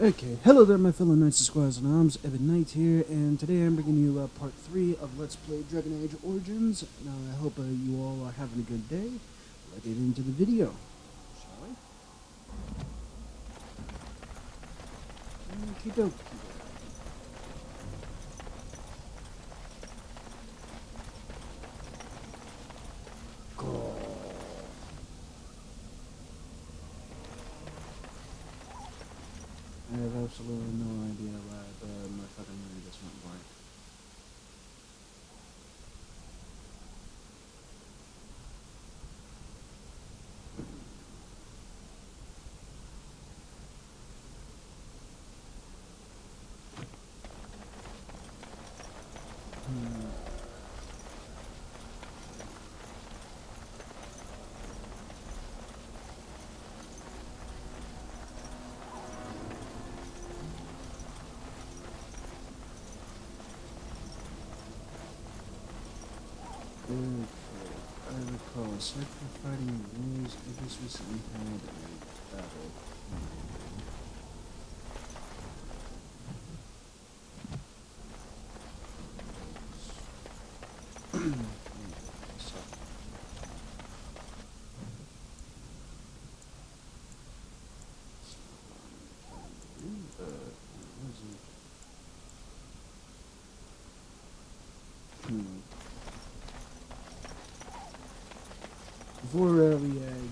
Okay, hello there my fellow Knights and Squires and Arms, Evan Knight here, and today I'm bringing you part 3 of Let's Play Dragon Age Origins. Now I hope you all are having a good day. Let's get into the video, shall we? Okie dokie. Go. I have absolutely no idea why my fucking money just went blank. Okay, I recall, aside from fighting wolves, I just recently had a battle. Before we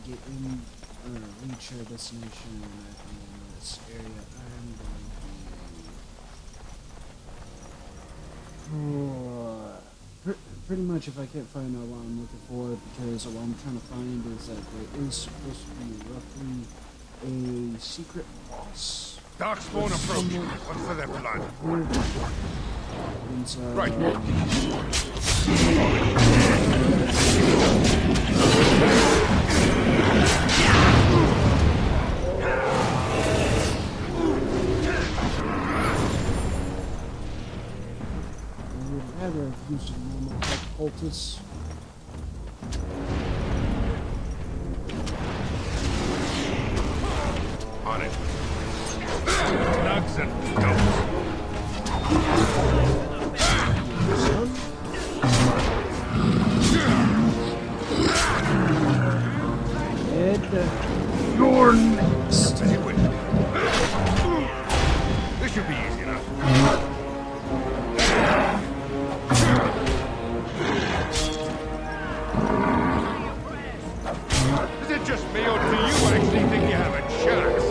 get in, reach our destination in this area, I'm going to pretty much if I can't find out what I'm looking for, because what I'm trying to find is that there is supposed to be roughly a secret boss. Darkspawn approach. What's for their blood? Inside, right. rather have used a normal poultice. On it. Nugs and goats. You're next. This should be easy enough. Is it just me, or do you actually think you have a chance?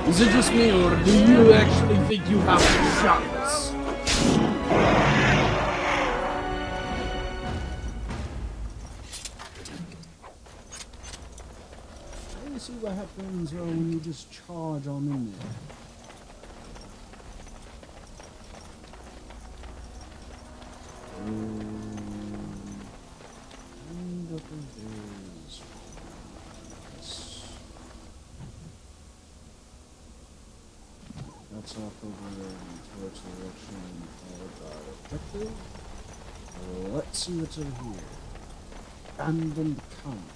Is it just me, or do you actually think you have a chance? See what happens when you just charge on in there. That's off over towards the direction of our objective. Let's see what's over here. Abandoned camp.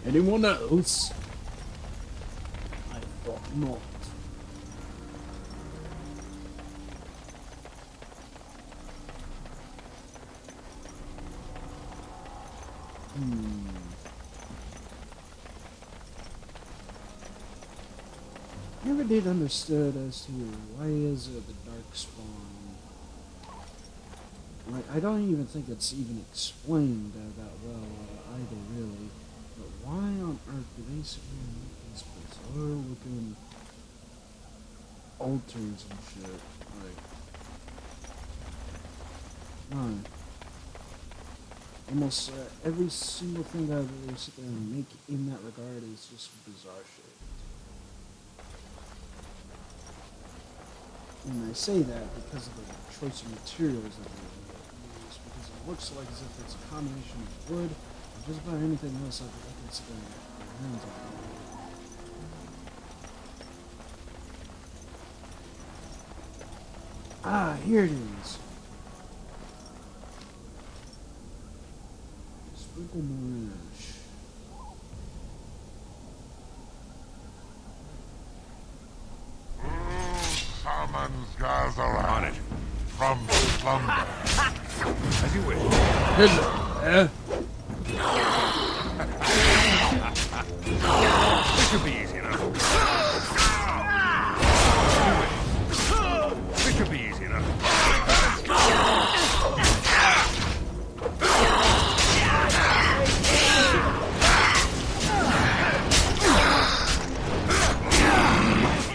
Anyone else? I thought not. Never did understood as to why is the dark spawn. Like, I don't even think it's even explained that well either, really. But why on earth do they make these bizarre looking altars and shit? Like, why? Almost every single thing that they sit there and make in that regard is just bizarre shit. And I say that because of the choice of materials that they use, because it looks like as if it's a combination of wood or just about anything else I can sit there and get my hands on. Ah, here it is. Sprinkle more ash. Summons gather on it from slumber. As you wish. Hello. This should be easy enough. This should be easy enough.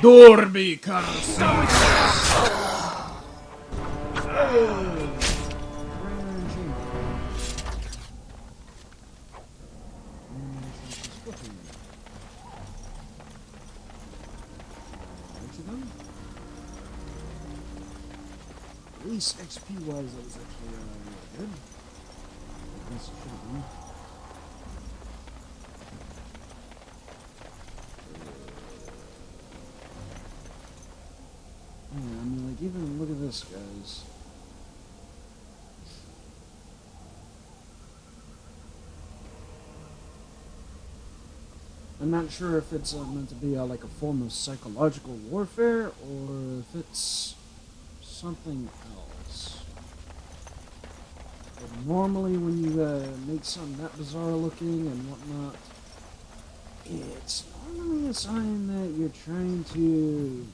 Dorby Carson. At least XP wise, that was actually really good. I guess it should have been. Yeah, I mean, like, even look at this, guys. I'm not sure if it's meant to be like a form of psychological warfare or if it's something else. But normally when you make something that bizarre looking and whatnot, it's normally a sign that you're trying to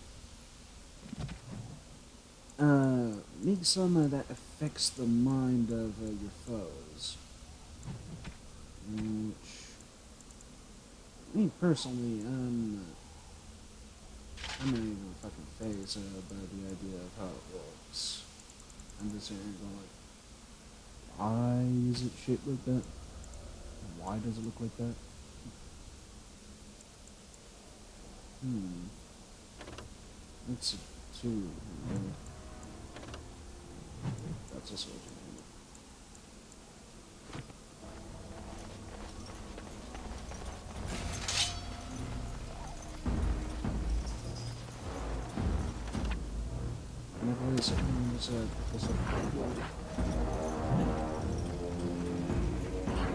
make something that affects the mind of your foes. Which, me personally, I'm not even fucking phased by the idea of how it looks. I'm just sitting here going like, why is it shaped like that? Why does it look like that? That's a 2. That's a soldier.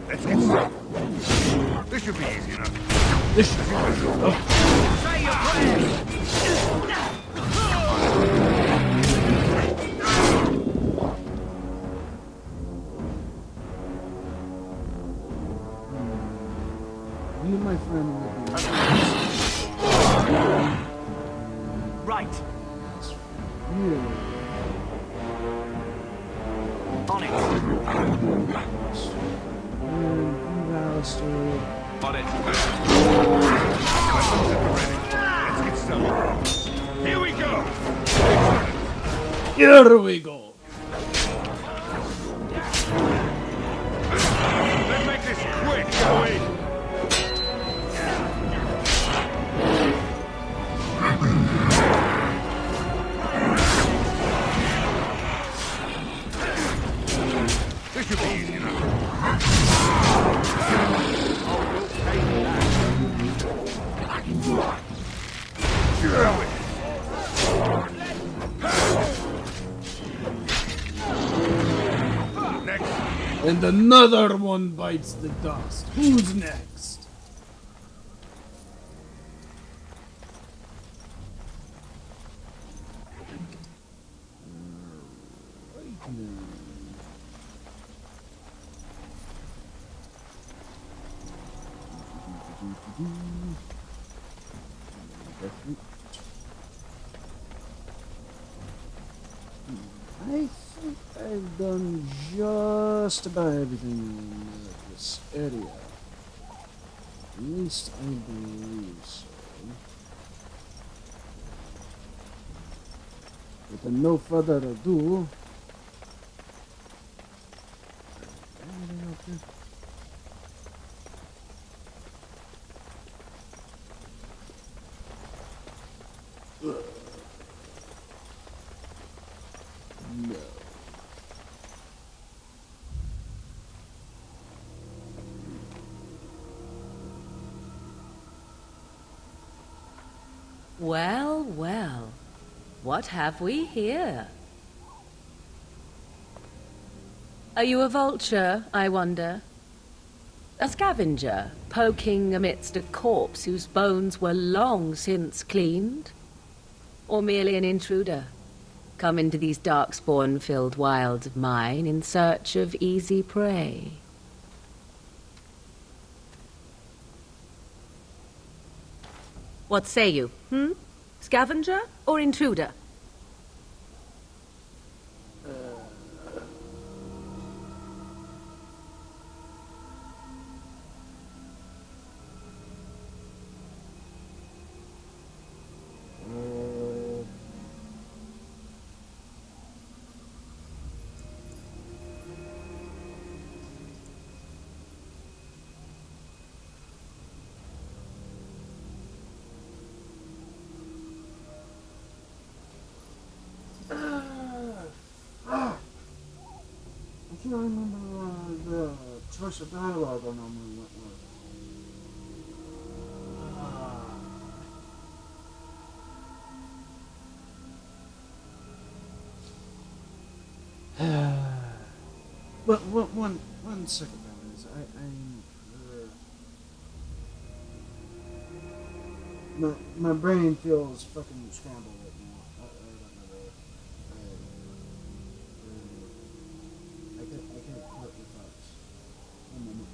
Let's get started. This should be easy enough. This should be easy enough. Say your prayers. You, my friend, will be Right. That's really On it. Alistair. On it. Let's get started. Here we go. Here we go. Let's make this quick, shall we? This should be easy enough. Next. And another one bites the dust. Who's next? Right now. I think I've done just about everything in this area. At least I believe so. With no further ado, anything up here? Well, well. What have we here? Are you a vulture, I wonder? A scavenger, poking amidst a corpse whose bones were long since cleaned? Or merely an intruder, come into these darkspawn-filled wilds of mine in search of easy prey? What say you, Scavenger or intruder? I can't remember the choice of dialogue I normally went with. But one second, guys. My brain feels fucking scrambled right now. I don't know. I can't quite your thoughts. One moment.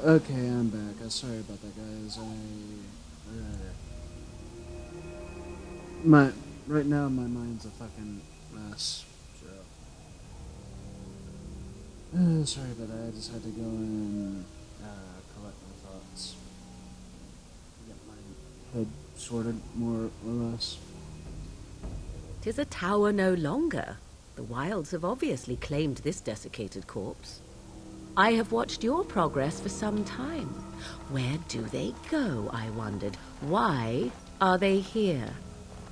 Okay, I'm back. Sorry about that, guys. Right now my mind's a fucking mess. So, sorry about that. I just had to go and collect my thoughts, get my head sorted, more or less. 'Tis a tower no longer. The wilds have obviously claimed this desiccated corpse. I have watched your progress for some time. Where do they go, I wondered? Why are they here?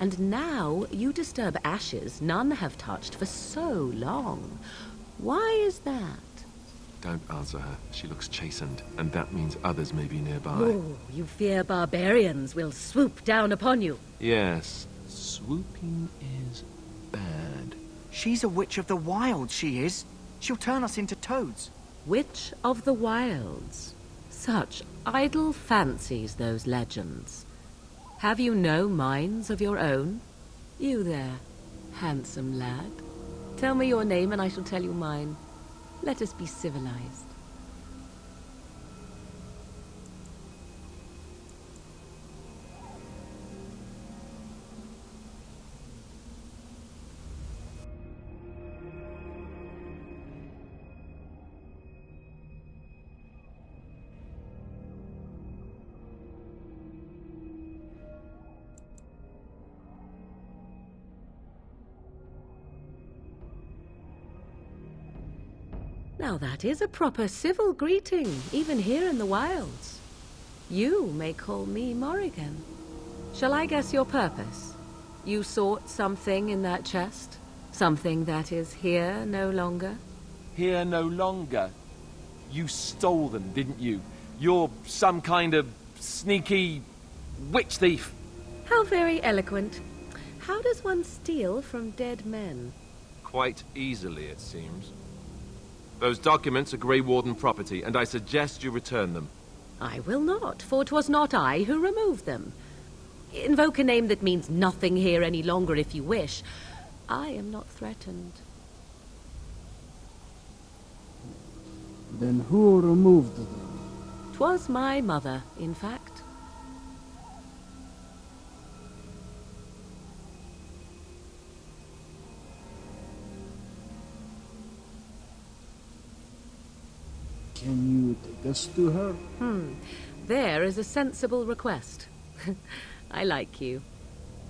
And now you disturb ashes none have touched for so long. Why is that? Don't answer her. She looks chastened, and that means others may be nearby. Oh, you fear barbarians will swoop down upon you. Yes, swooping is bad. She's a witch of the wild, she is. She'll turn us into toads. Witch of the Wilds. Such idle fancies, those legends. Have you no minds of your own? You there, handsome lad. Tell me your name and I shall tell you mine. Let us be civilized. Now that is a proper civil greeting, even here in the wilds. You may call me Morrigan. Shall I guess your purpose? You sought something in that chest? Something that is here no longer? Here no longer. You stole them, didn't you? You're some kind of sneaky witch thief. How very eloquent. How does one steal from dead men? Quite easily, it seems. Those documents are Grey Warden property, and I suggest you return them. I will not, for 'twas not I who removed them. Invoke a name that means nothing here any longer if you wish. I am not threatened. Then who removed them? 'Twas my mother, in fact. Can you take us to her? There is a sensible request. I like you.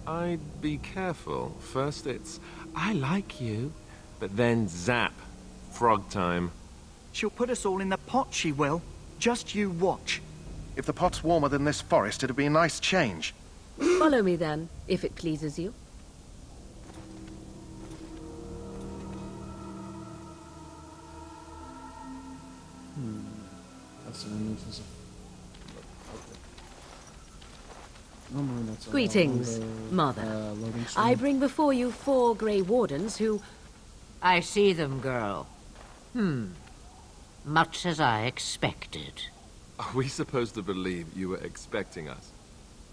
I'd be careful. First it's, I like you. But then zap. Frog time. She'll put us all in the pot, she will. Just you watch. If the pot's warmer than this forest, it'd be a nice change. Follow me then, if it pleases you. That's an interesting. Okay. Normally that's Greetings, Mother. loading I screen. bring before you 4 Grey Wardens who... I see them, girl. Much as I expected. Are we supposed to believe you were expecting us?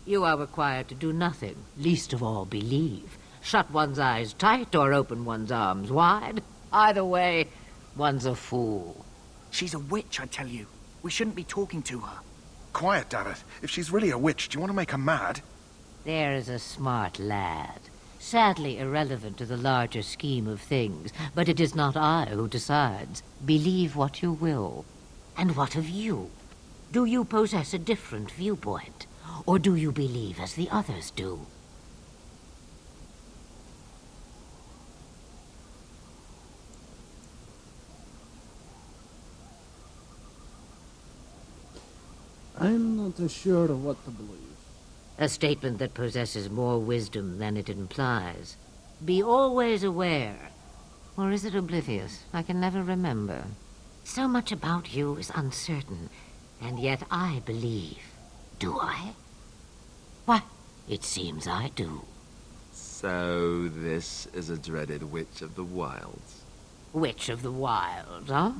You are required to do nothing, least of all believe. Shut one's eyes tight or open one's arms wide. Either way, one's a fool. She's a witch, I tell you. We shouldn't be talking to her. Quiet, damn it. If she's really a witch, do you want to make her mad? There is a smart lad. Sadly irrelevant to the larger scheme of things, but it is not I who decides. Believe what you will. And what of you? Do you possess a different viewpoint? Or do you believe as the others do? I'm not sure of what to believe. A statement that possesses more wisdom than it implies. Be always aware. Or is it oblivious? I can never remember. So much about you is uncertain, and yet I believe. Do I? Why, it seems I do. So this is a dreaded witch of the wilds. Witch of the Wild, huh?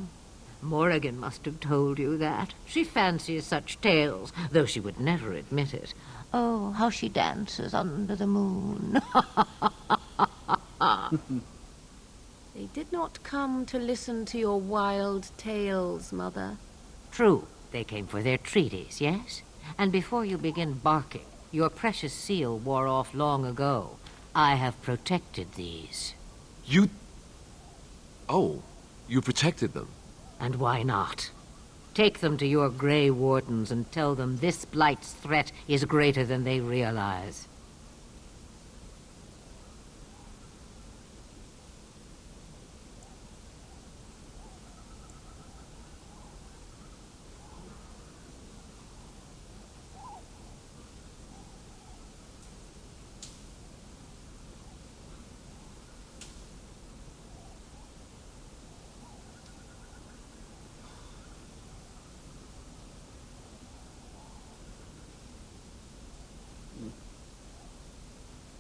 Morrigan must have told you that. She fancies such tales, though she would never admit it. Oh, how she dances under the moon. They did not come to listen to your wild tales, Mother. True, they came for their treaties, yes? And before you begin barking, your precious seal wore off long ago. I have protected these. You... Oh, you protected them. And why not? Take them to your Grey Wardens and tell them this blight's threat is greater than they realize.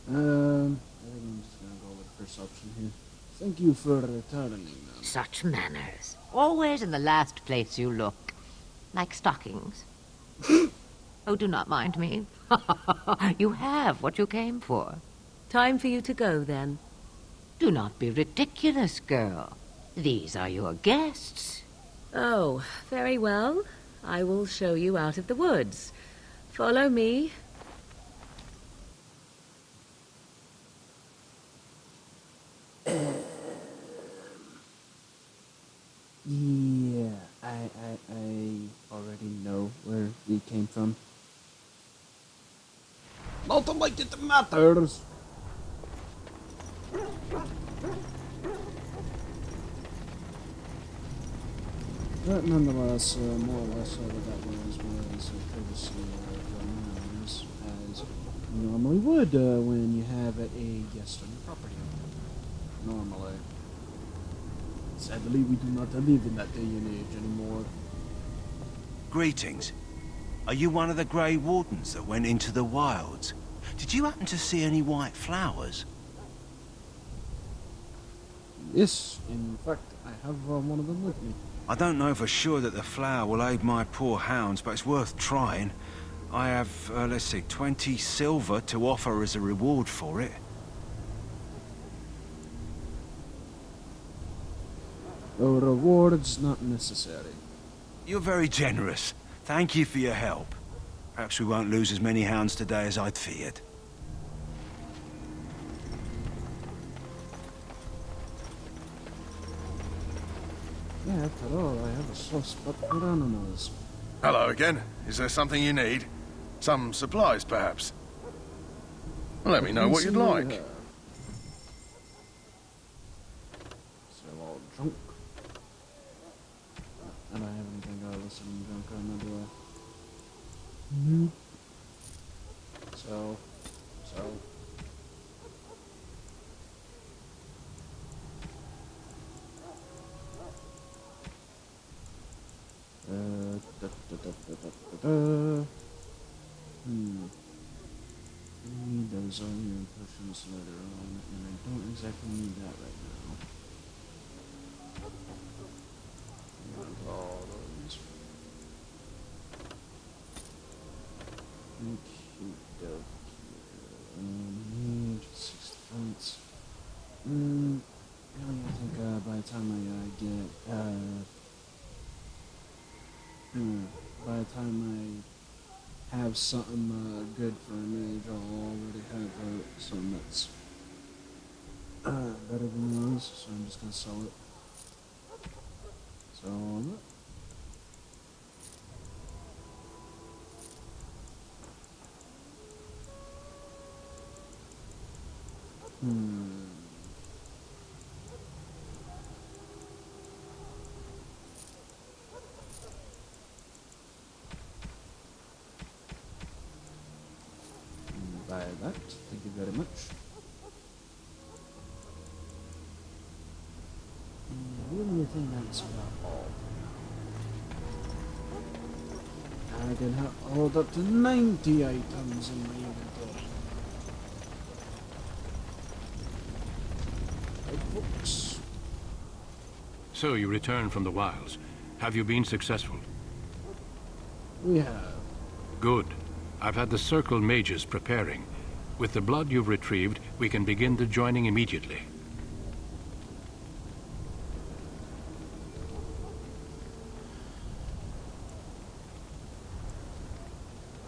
I think I'm just gonna go with the first option here. Thank you for returning them. Such manners. Always in the last place you look. Like stockings. Oh, do not mind me. You have what you came for. Time for you to go, then. Do not be ridiculous, girl. These are your guests. Oh, very well. I will show you out of the woods. Follow me. Yeah, I already know where we came from. Not like it matters. But nonetheless, more or less, what that was courtesy of manners, as you normally would when you have a guest on your property. Normally. Sadly, we do not live in that day and age anymore. Greetings. Are you one of the Grey Wardens that went into the wilds? Did you happen to see any white flowers? Yes, in fact, I have one of them with me. I don't know for sure that the flower will aid my poor hounds, but it's worth trying. I have, let's see, 20 silver to offer as a reward for it. A reward's not necessary. You're very generous. Thank you for your help. Perhaps we won't lose as many hounds today as I'd feared. Yeah, after all, I have a soft spot for animals. Hello again. Is there something you need? Some supplies, perhaps? Let me know what you'd like. So all drunk. I don't have anything else I'm drunk on, do I? Nope. So. I need those iron potions later on, and I don't exactly need that right now. I want all those. Okey-dokey. Need 6 defense. I think by the time I get by the time I have something good for a mage, I'll already have something that's better than those, so I'm just gonna sell it. So buy that. Thank you very much. The only thing that's about all. I can hold up to 90 items in my inventory. Right, folks. So you returned from the wilds. Have you been successful? We have. Good. I've had the Circle mages preparing. With the blood you've retrieved, we can begin the joining immediately.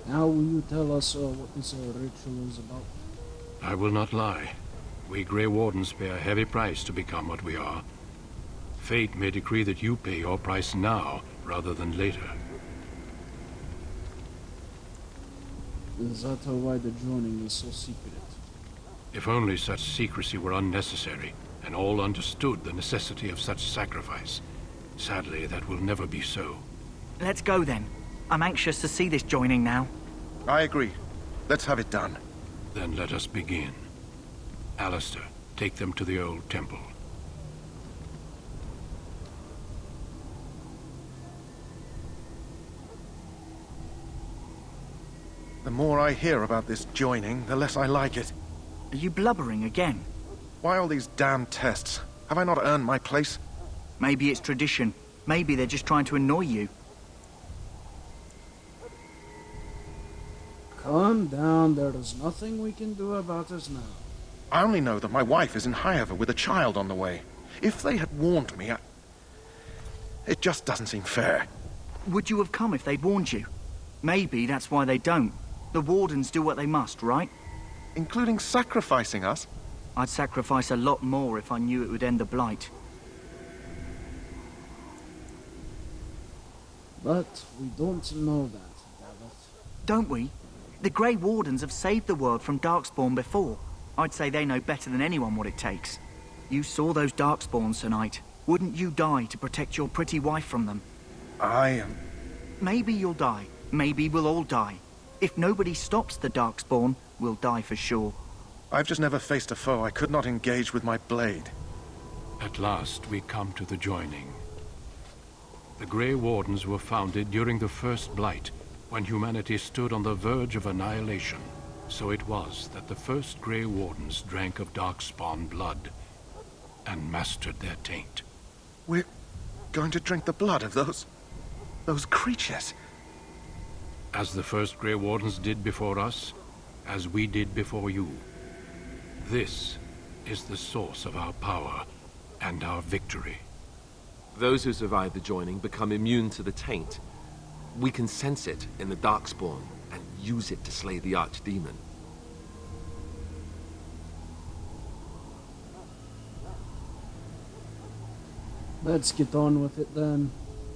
Now will you tell us what this ritual is about? I will not lie. We Grey Wardens pay a heavy price to become what we are. Fate may decree that you pay your price now, rather than later. Is that why the joining is so secret? If only such secrecy were unnecessary, and all understood the necessity of such sacrifice. Sadly, that will never be so. Let's go then. I'm anxious to see this joining now. I agree. Let's have it done. Then let us begin. Alistair, take them to the old temple. The more I hear about this joining, the less I like it. Are you blubbering again? Why all these damn tests? Have I not earned my place? Maybe it's tradition. Maybe they're just trying to annoy you. Calm down, there is nothing we can do about this now. I only know that my wife is in Highover with a child on the way. If they had warned me, it just doesn't seem fair. Would you have come if they'd warned you? Maybe that's why they don't. The Wardens do what they must, right? Including sacrificing us? I'd sacrifice a lot more if I knew it would end the Blight. But we don't know that, Daveth. Don't we? The Grey Wardens have saved the world from Darkspawn before. I'd say they know better than anyone what it takes. You saw those Darkspawns tonight. Wouldn't you die to protect your pretty wife from them? I am... Maybe you'll die. Maybe we'll all die. If nobody stops the Darkspawn, we'll die for sure. I've just never faced a foe I could not engage with my blade. At last, we come to the joining. The Grey Wardens were founded during the First Blight, when humanity stood on the verge of annihilation. So it was that the first Grey Wardens drank of Darkspawn blood and mastered their taint. We're going to drink the blood of those creatures. As the first Grey Wardens did before us, as we did before you. This is the source of our power and our victory. Those who survive the joining become immune to the taint. We can sense it in the Darkspawn and use it to slay the Archdemon. Let's get on with it then.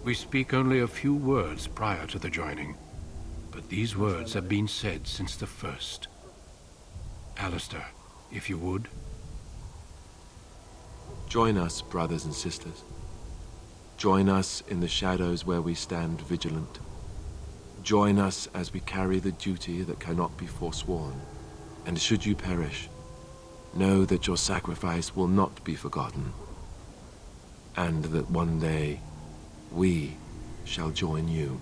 We speak only a few words prior to the joining, but these words have been said since the first. Alistair, if you would. Join us, brothers and sisters. Join us in the shadows where we stand vigilant. Join us as we carry the duty that cannot be forsworn. And should you perish, know that your sacrifice will not be forgotten. And that one day, we shall join you.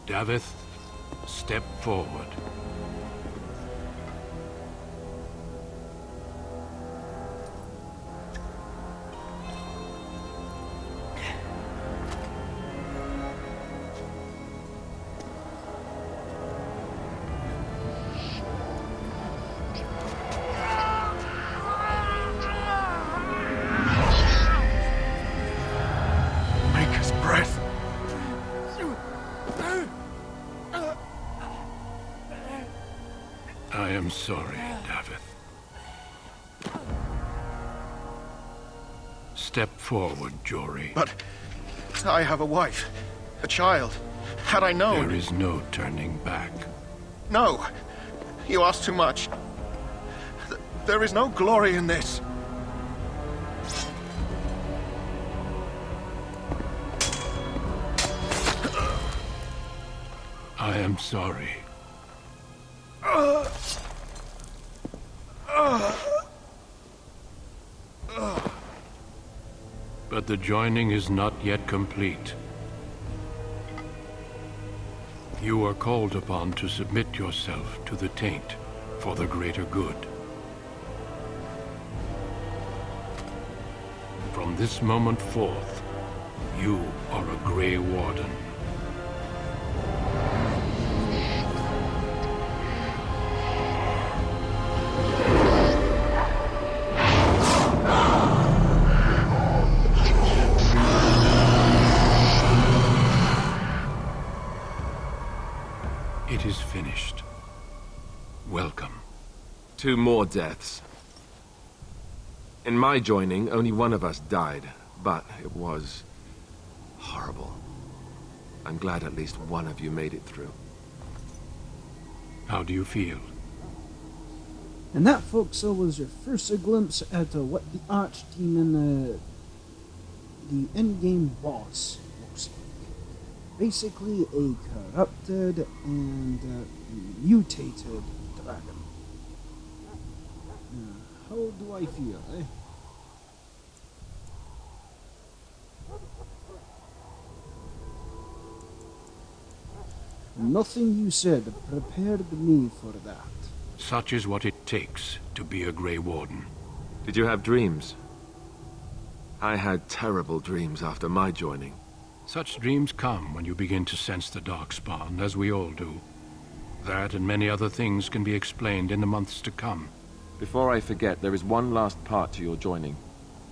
Davith, step forward. Maker's breath. I am sorry, Davith. Step forward, Jory. But I have a wife, a child. Had I known... There is no turning back. No! You ask too much. There is no glory in this. I am sorry. But the joining is not yet complete. You are called upon to submit yourself to the taint for the greater good. From this moment forth, you are a Grey Warden. It is finished. Welcome. 2 more deaths. In my joining, only one of us died, but it was horrible. I'm glad at least one of you made it through. How do you feel? And that, folks, was your first glimpse at what the Archdemon, the endgame boss, looks like. Basically a corrupted and mutated dragon. How do I feel, eh? Nothing you said prepared me for that. Such is what it takes to be a Grey Warden. Did you have dreams? I had terrible dreams after my joining. Such dreams come when you begin to sense the Darkspawn, as we all do. That and many other things can be explained in the months to come. Before I forget, there is one last part to your joining.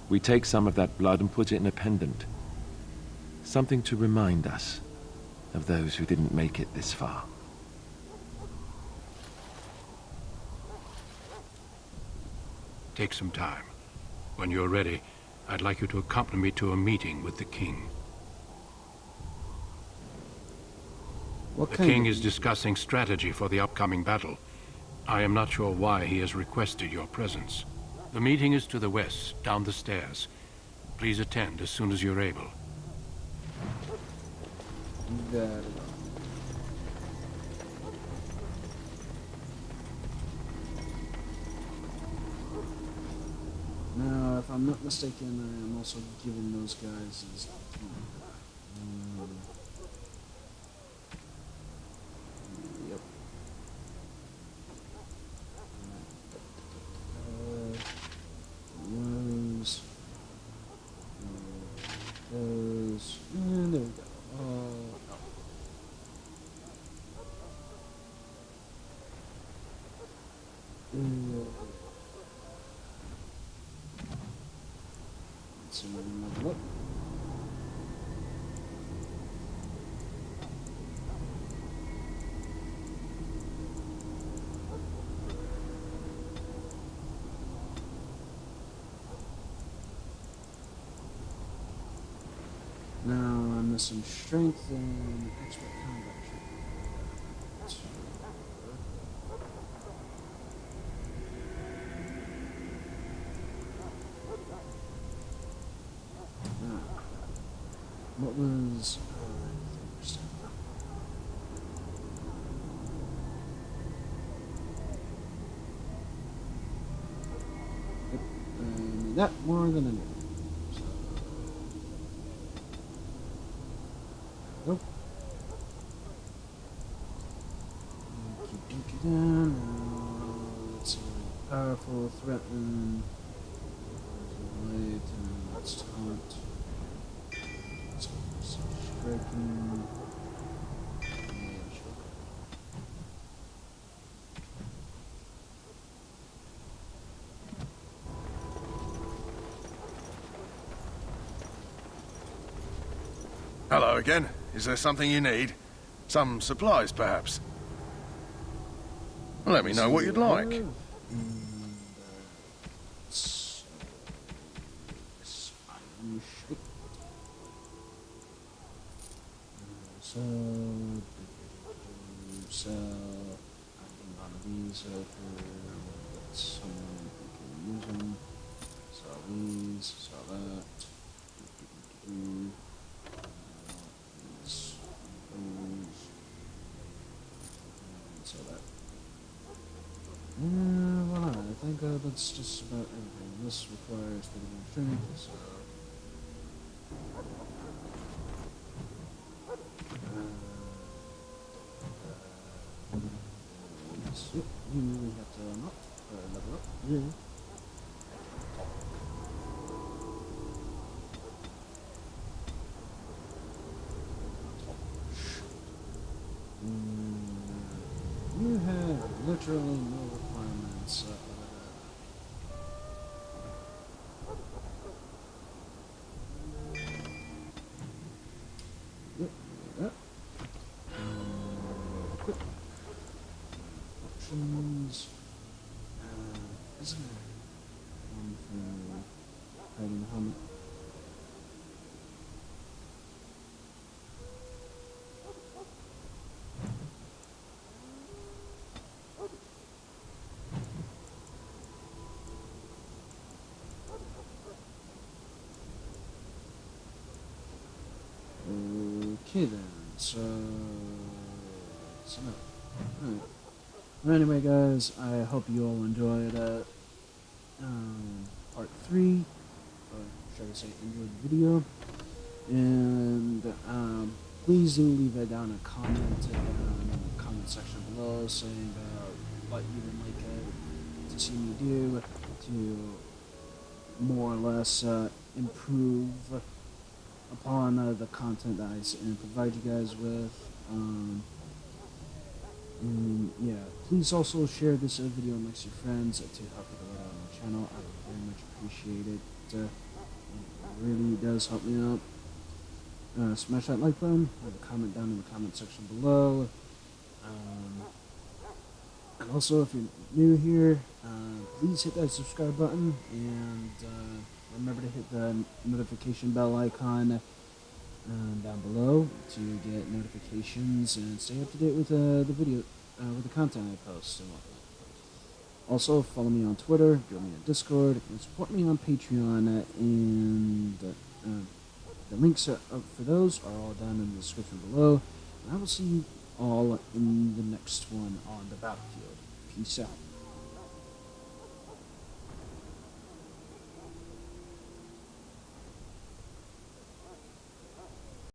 We take some of that blood and put it in a pendant. Something to remind us of those who didn't make it this far. Take some time. When you're ready, I'd like you to accompany me to a meeting with the King. What The kind King of- is discussing strategy for the upcoming battle. I am not sure why he has requested your presence. The meeting is to the west, down the stairs. Please attend as soon as you're able. Very well. Now, if I'm not mistaken, I am also giving those guys his yep. Rose. Let's see, level up. Now I'm missing strength and expert combat training. What was Yep, I need that more than I need. So, nope. Keep down. Let's see. Powerful, threaten. Light, and let's taunt. Let's go for some striking. And choke. Hello again. Is there something you need? Some supplies, perhaps? Let me know what you'd like. So, I think one of these for someone who can use them. Sell these, sell that. Sell that. Well, I think that's just about everything. This requires 31 strength, so. Yep, you have to level up. Yeah. You have literally no requirements. Yep, that. Quick. Options. Isn't there one for hiding the helmet? Okay then, so no. Alright. Well, anyway guys, I hope you all enjoyed part 3, or should I say enjoyed the video, and please do leave it down a comment in the comment section below saying what you would like to see me do to more or less improve upon the content that I provide you guys with. And yeah, please also share this video amongst your friends to help get the word out on the channel. I would very much appreciate it. It really does help me out. Smash that like button, leave a comment down in the comment section below. And also, if you're new here, please hit that subscribe button and remember to hit the notification bell icon down below to get notifications and stay up to date with the video, with the content I post and whatnot. Also, follow me on Twitter, join me on Discord, and support me on Patreon. And the links for those are all down in the description below. And I will see you all in the next one on the battlefield. Peace out.